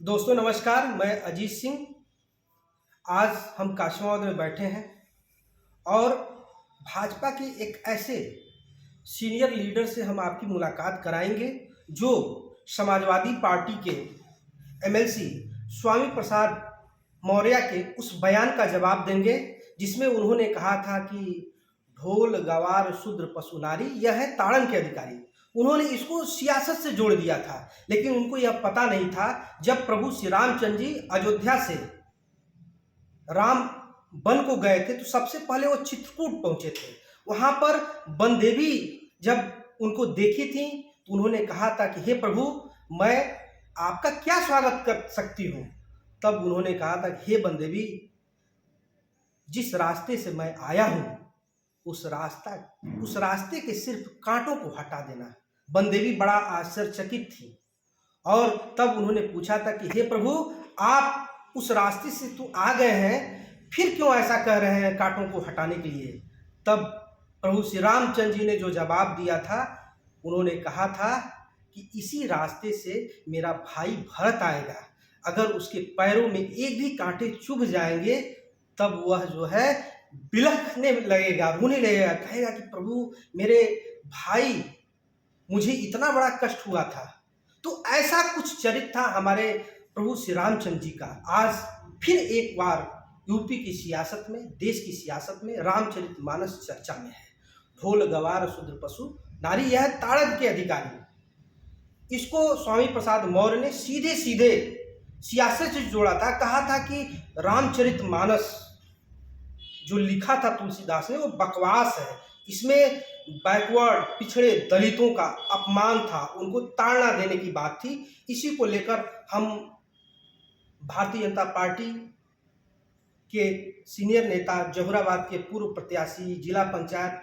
दोस्तों नमस्कार, मैं अजीत सिंह। आज हम काशीनाथ में बैठे हैं और भाजपा के एक ऐसे सीनियर लीडर से हम आपकी मुलाकात कराएंगे जो समाजवादी पार्टी के एमएलसी स्वामी प्रसाद मौर्य के उस बयान का जवाब देंगे जिसमें उन्होंने कहा था कि ढोल गवार शूद्र पशु नारी यह है ताड़न के अधिकारी। उन्होंने इसको सियासत से जोड़ दिया था, लेकिन उनको यह पता नहीं था जब प्रभु श्री रामचंद्र जी अयोध्या से राम वन को गए थे तो सबसे पहले वो चित्रकूट पहुंचे थे। वहां पर वन देवी जब उनको देखी थी तो उन्होंने कहा था कि हे प्रभु, मैं आपका क्या स्वागत कर सकती हूँ। तब उन्होंने कहा था कि हे वन देवी, जिस रास्ते से मैं आया हूँ उस रास्ते के सिर्फ कांटों को हटा देना। वन देवी बड़ा आश्चर्यचकित थी और तब उन्होंने पूछा था कि हे प्रभु, आप उस रास्ते से तो आ गए हैं, फिर क्यों ऐसा कह रहे हैं कांटों को हटाने के लिए। तब प्रभु श्री रामचंद्र जी ने जो जवाब दिया था, उन्होंने कहा था कि इसी रास्ते से मेरा भाई भरत आएगा, अगर उसके पैरों में एक भी कांटे चुभ जाएंगे तब वह जो है बिलखने लगेगा, रोने लगेगा, कहेगा कि प्रभु मेरे भाई, मुझे इतना बड़ा कष्ट हुआ था। तो ऐसा कुछ चरित्र था हमारे प्रभु श्री रामचंद्र जी का। आज फिर एक बार यूपी की सियासत में, देश की सियासत में रामचरितमानस चर्चा में है। ढोल गवार शूद्र पशु नारी यह ताड़न के अधिकारी, इसको स्वामी प्रसाद मौर्य ने सीधे सीधे सियासत से जोड़ा था। कहा था कि रामचरितमानस जो लिखा था तुलसीदास ने वो बकवास है, इसमें बैकवर्ड पिछड़े दलितों का अपमान था, उनको ताड़ना देने की बात थी। इसी को लेकर हम भारतीय जनता पार्टी के सीनियर नेता, जहुराबाद के पूर्व प्रत्याशी, जिला पंचायत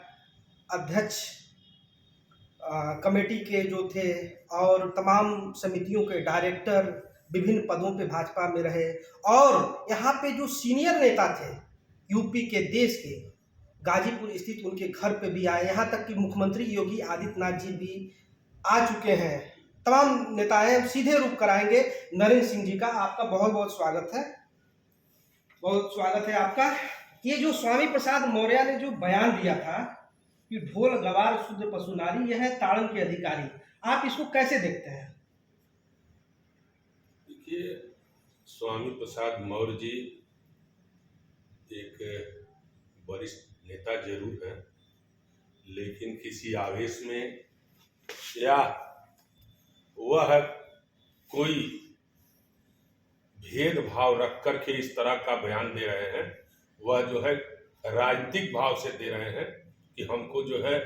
अध्यक्ष कमेटी के जो थे और तमाम समितियों के डायरेक्टर, विभिन्न पदों पे भाजपा में रहे और यहाँ पे जो सीनियर नेता थे यूपी के, देश के, गाजीपुर स्थित उनके घर पे भी आए। यहाँ तक कि मुख्यमंत्री योगी आदित्यनाथ जी भी आ चुके हैं। तमाम नेताएं सीधे रुख कराएंगे। नरेंद्र सिंह जी का आपका बहुत बहुत स्वागत है, बहुत स्वागत है आपका। ये जो स्वामी प्रसाद मौर्य ने जो बयान दिया था कि ढोल गवार शूद्र पशु नारी यह है ताड़न के अधिकारी, आप इसको कैसे देखते हैं? देखिए, स्वामी प्रसाद मौर्य जी एक वरिष्ठ नेता जरूर हैं, लेकिन किसी आवेश में या वह कोई भेदभाव रख करके इस तरह का बयान दे रहे हैं। वह जो है राजनीतिक भाव से दे रहे हैं कि हमको जो है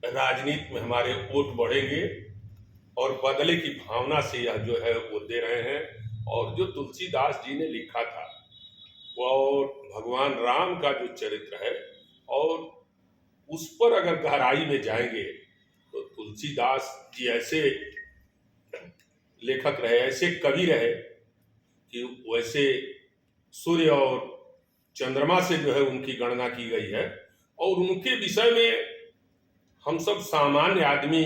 राजनीति में हमारे वोट बढ़ेंगे और बदले की भावना से यह जो है वो दे रहे हैं। और जो तुलसीदास जी ने लिखा था और भगवान राम का जो चरित्र है, और उस पर अगर गहराई में जाएंगे तो तुलसीदास जी ऐसे लेखक रहे, ऐसे कवि रहे कि वैसे सूर्य और चंद्रमा से जो है उनकी गणना की गई है। और उनके विषय में हम सब सामान्य आदमी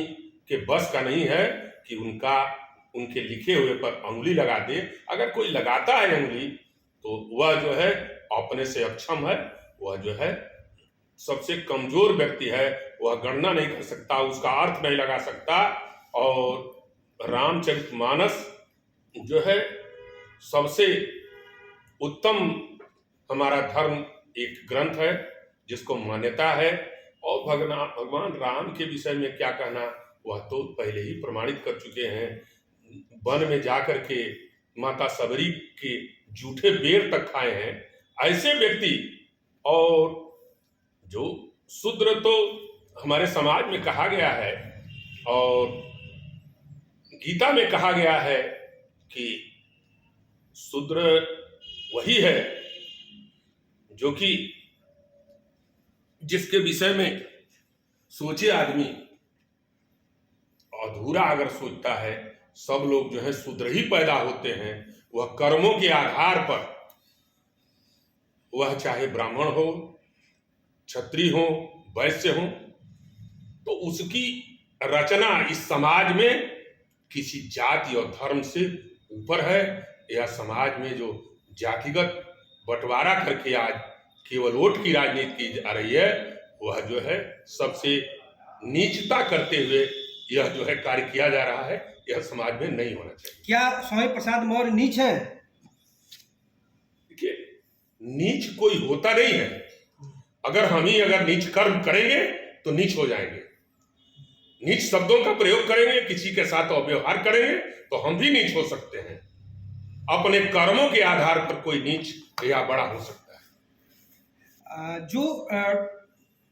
के बस का नहीं है कि उनके लिखे हुए पर अंगुली लगा दे। अगर कोई लगाता है अंगुली तो वह जो है अपने से अक्षम है, वह जो है सबसे कमजोर व्यक्ति है, वह गणना नहीं कर सकता, उसका अर्थ नहीं लगा सकता। और रामचरितमानस जो है सबसे उत्तम हमारा धर्म एक ग्रंथ है जिसको मान्यता है। और भगवान राम के विषय में क्या कहना, वह तो पहले ही प्रमाणित कर चुके हैं। वन में जाकर के माता सबरी के जूठे बेर तक खाए हैं ऐसे व्यक्ति। और जो शूद्र तो हमारे समाज में कहा गया है और गीता में कहा गया है कि शूद्र वही है जो कि जिसके विषय में सोचे आदमी अधूरा अगर सोचता है। सब लोग जो है शूद्र ही पैदा होते हैं, वह कर्मों के आधार पर, वह चाहे ब्राह्मण हो, क्षत्रिय हो, वैश्य हो, तो उसकी रचना इस समाज में किसी जाति और धर्म से ऊपर है, या समाज में जो जातिगत बंटवारा करके आज केवल वोट की राजनीति की जा रही है, वह जो है सबसे नीचता करते हुए यह जो है कार्य किया जा रहा है। यह समाज में नहीं होना चाहिए। क्या स्वामी प्रसाद मौर्य नीच हैं? देखिए, नीच कोई होता नहीं है। अगर नीच कर्म करेंगे तो नीच हो जाएंगे। नीच शब्दों का प्रयोग करेंगे, किसी के साथ अव्यवहार करेंगे तो हम भी नीच हो सकते हैं। अपने कर्मों के आधार पर कोई नीच या बड़ा हो सकता है। जो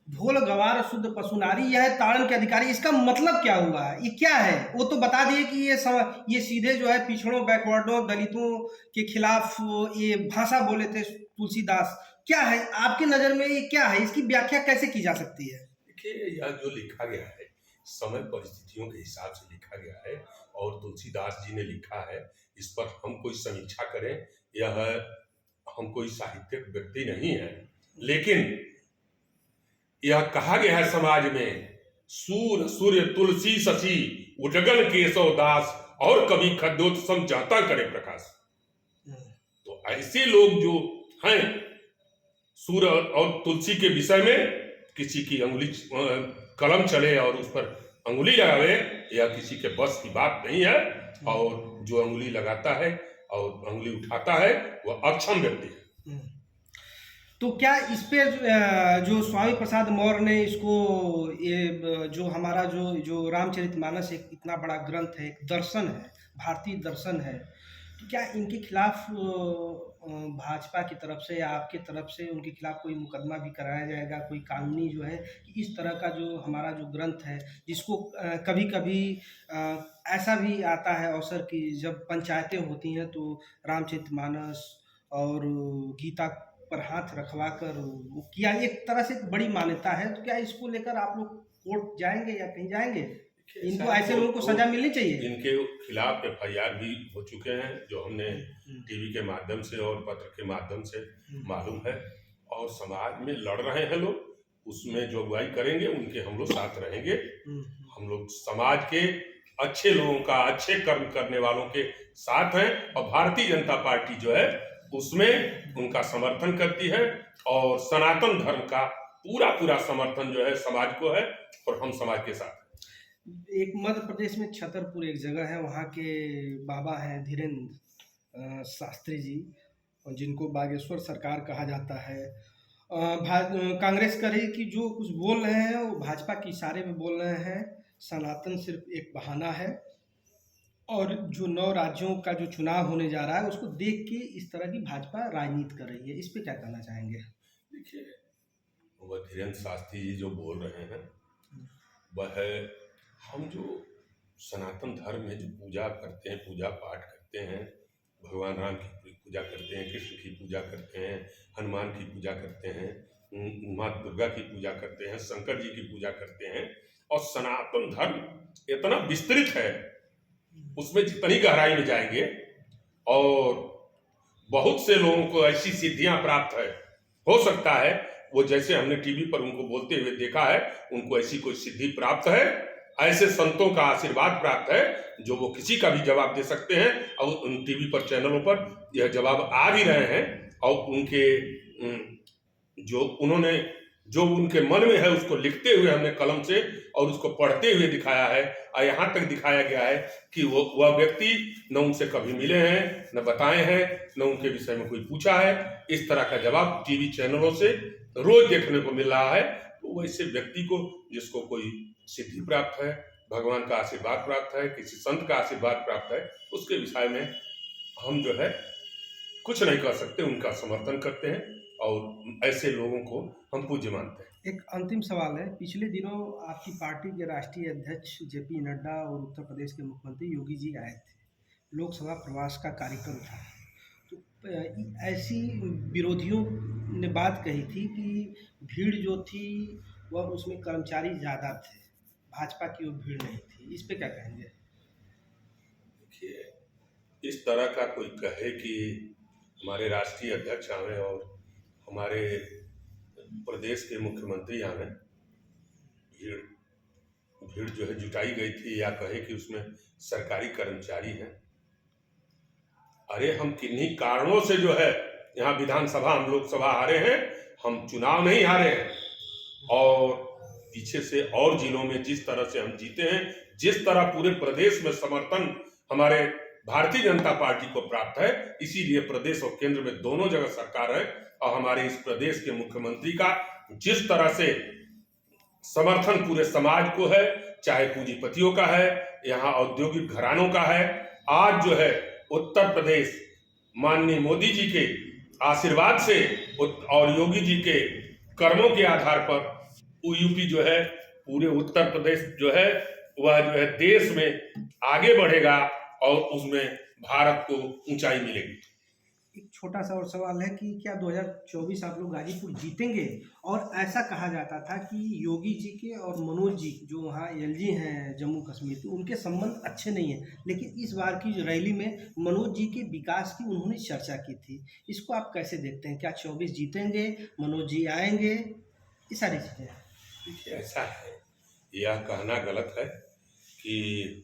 ढोल गवार शुद्ध पशुनारी, यह है ताड़न के अधिकारी, इसका मतलब क्या हुआ? ये क्या है? वो तो बता दिए कि ये सीधे जो है पिछड़ों, बैकवर्डों, दलितों के खिलाफ ये भाषा बोले थे तुलसीदास। क्या है आपकी नजर में, ये क्या है? इसकी व्याख्या कैसे की जा सकती है? देखिए, यह जो लिखा गया है समय परिस्थितियों के हिसाब से लिखा गया है, और तुलसीदास जी ने लिखा है। इस पर हम कोई समीक्षा करें, यह हम कोई साहित्यिक व्यक्ति नहीं है, लेकिन यह कहा गया है समाज में, सूर सूर्य तुलसी शशि उजगल केशव दास, और कभी खद्योत्सम जाता करे प्रकाश। तो ऐसे लोग जो हैं, सूर्य और तुलसी के विषय में किसी की अंगुली कलम चले और उस पर अंगुली लगावे, यह किसी के बस की बात नहीं है। और जो अंगुली लगाता है और अंगुली उठाता है वह अक्षम व्यक्ति है। तो क्या इस पे जो स्वामी प्रसाद मौर्य ने इसको, ये जो हमारा जो रामचरितमानस एक इतना बड़ा ग्रंथ है, एक दर्शन है, भारतीय दर्शन है, तो क्या इनके खिलाफ भाजपा की तरफ से या आपके तरफ से उनके खिलाफ कोई मुकदमा भी कराया जाएगा? कोई कानूनी जो है कि इस तरह का जो हमारा जो ग्रंथ है, जिसको कभी कभी ऐसा भी आता है अवसर कि जब पंचायतें होती हैं तो रामचरितमानस और गीता पर हाथ रखवा कर वो किया, एक तरह से एक बड़ी मान्यता है। तो क्या इसको लेकर आप लोग कोर्ट जाएंगे या कहीं जाएंगे? इनको, ऐसे लोगों को सजा मिलनी चाहिए। इनके खिलाफ FIR भी हो चुके हैं, जो हमने टीवी के माध्यम से और पत्र के माध्यम से मालूम है। और समाज में लड़ रहे हैं लोग, उसमें जो अगुवाई करेंगे उनके हम लोग साथ रहेंगे। हम लोग समाज के अच्छे लोगों का, अच्छे कर्म करने वालों के साथ हैं, और भारतीय जनता पार्टी जो है उसमें उनका समर्थन करती है। और सनातन धर्म का पूरा समर्थन जो है समाज को है, और हम समाज के साथ। एक मध्य प्रदेश में छतरपुर एक जगह है, वहाँ के बाबा हैं धीरेन्द्र शास्त्री जी, जिनको बागेश्वर सरकार कहा जाता है। कांग्रेस कर रही कि जो कुछ बोल रहे हैं वो भाजपा के इशारे में बोल रहे हैं, सनातन सिर्फ एक बहाना है। और जो 9 राज्यों का जो चुनाव होने जा रहा है उसको देख के इस तरह की भाजपा राजनीति कर रही है, इस पे क्या कहना चाहेंगे? देखिए, वह धीरेन्द्र शास्त्री जी जो बोल रहे हैं, वह हम जो सनातन धर्म में जो पूजा करते हैं, पूजा पाठ करते हैं, भगवान राम की पूजा करते हैं, कृष्ण की पूजा करते हैं, हनुमान की पूजा करते हैं, माँ दुर्गा की पूजा करते हैं, शंकर जी की पूजा करते हैं। और सनातन धर्म इतना विस्तृत है, उसमें जितनी गहराई में जाएंगे, और बहुत से लोगों को ऐसी सिद्धियां प्राप्त है, हो सकता है वो, जैसे हमने टीवी पर उनको बोलते हुए देखा है, उनको ऐसी कोई सिद्धि प्राप्त है, ऐसे संतों का आशीर्वाद प्राप्त है जो वो किसी का भी जवाब दे सकते हैं। और उन टीवी पर, चैनलों पर यह जवाब आ भी रहे हैं, और उनके जो उनके मन में है उसको लिखते हुए हमने कलम से, और उसको पढ़ते हुए दिखाया है। और यहाँ तक दिखाया गया है कि वह व्यक्ति न उनसे कभी मिले हैं, न बताए हैं, न उनके विषय में कोई पूछा है। इस तरह का जवाब टीवी चैनलों से रोज देखने को मिल रहा है। तो वैसे व्यक्ति को, जिसको कोई सिद्धि प्राप्त है, भगवान का आशीर्वाद प्राप्त है, किसी संत का आशीर्वाद प्राप्त है, उसके विषय में हम जो है कुछ नहीं कर सकते, उनका समर्थन करते हैं, और ऐसे लोगों को हम पूज्य मानते हैं। एक अंतिम सवाल है, पिछले दिनों आपकी पार्टी के राष्ट्रीय अध्यक्ष JP नड्डा और उत्तर प्रदेश के मुख्यमंत्री योगी जी आए थे, लोकसभा प्रवास का कार्यक्रम था। तो ऐसी विरोधियों ने बात कही थी कि भीड़ जो थी वह, उसमें कर्मचारी ज़्यादा थे, भाजपा की वो भीड़ नहीं थी। इस पे क्या कहेंगे? देखिए, इस तरह का कोई कहे कि हमारे राष्ट्रीय अध्यक्ष आवे और हमारे प्रदेश के मुख्यमंत्री आवे, भीड़ जो है जुटाई गई थी, या कहे कि उसमें सरकारी कर्मचारी हैं, अरे हम किन्हीं कारणों से जो है यहाँ विधानसभा हम लोकसभा हारे हैं, हम चुनाव नहीं हारे हैं। और पीछे से और जिलों में जिस तरह से हम जीते हैं, जिस तरह पूरे प्रदेश में समर्थन हमारे भारतीय जनता पार्टी को प्राप्त है, इसीलिए प्रदेश और केंद्र में दोनों जगह सरकार है। और हमारे इस प्रदेश के मुख्यमंत्री का जिस तरह से समर्थन पूरे समाज को है, चाहे पूंजीपतियों का है, यहाँ औद्योगिक घरानों का है, आज जो है उत्तर प्रदेश माननीय मोदी जी के आशीर्वाद से और योगी जी के कर्मों के आधार पर यूपी जो है, पूरे उत्तर प्रदेश जो है वह जो है देश में आगे बढ़ेगा और उसमें भारत को ऊंचाई मिलेगी। एक छोटा सा और सवाल है कि क्या 2024 आप लोग गाजीपुर जीतेंगे? और ऐसा कहा जाता था कि योगी जी के और मनोज जी जो वहाँ एलजी हैं जम्मू कश्मीर के, उनके संबंध अच्छे नहीं हैं, लेकिन इस बार की जो रैली में मनोज जी के विकास की उन्होंने चर्चा की थी। इसको आप कैसे देखते हैं? क्या 24 जीतेंगे, मनोज जी आएंगे, ये सारी चीज़ें? देखिए, ऐसा है, यह कहना गलत है कि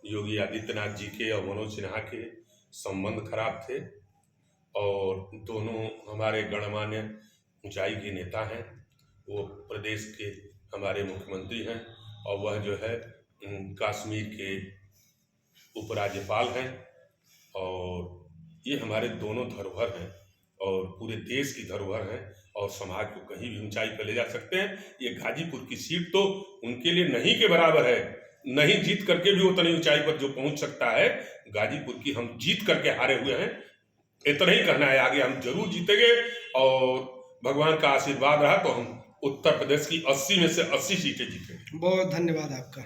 योगी आदित्यनाथ जी के और मनोज सिन्हा के संबंध खराब थे। और दोनों हमारे गणमान्य ऊंचाई के नेता हैं, वो प्रदेश के हमारे मुख्यमंत्री हैं और वह जो है कश्मीर के उपराज्यपाल हैं। और ये हमारे दोनों धरोहर हैं और पूरे देश की धरोहर हैं और समाज को कहीं भी ऊंचाई पर ले जा सकते हैं। ये गाजीपुर की सीट तो उनके लिए नहीं के बराबर है, नहीं जीत करके भी उतनी ऊंचाई पर जो पहुंच सकता है, गाजीपुर की हम जीत करके हारे हुए हैं। इतना ही कहना है, आगे हम जरूर जीतेंगे और भगवान का आशीर्वाद रहा तो हम उत्तर प्रदेश की 80 में से 80 सीटें जीतेंगे। बहुत धन्यवाद आपका।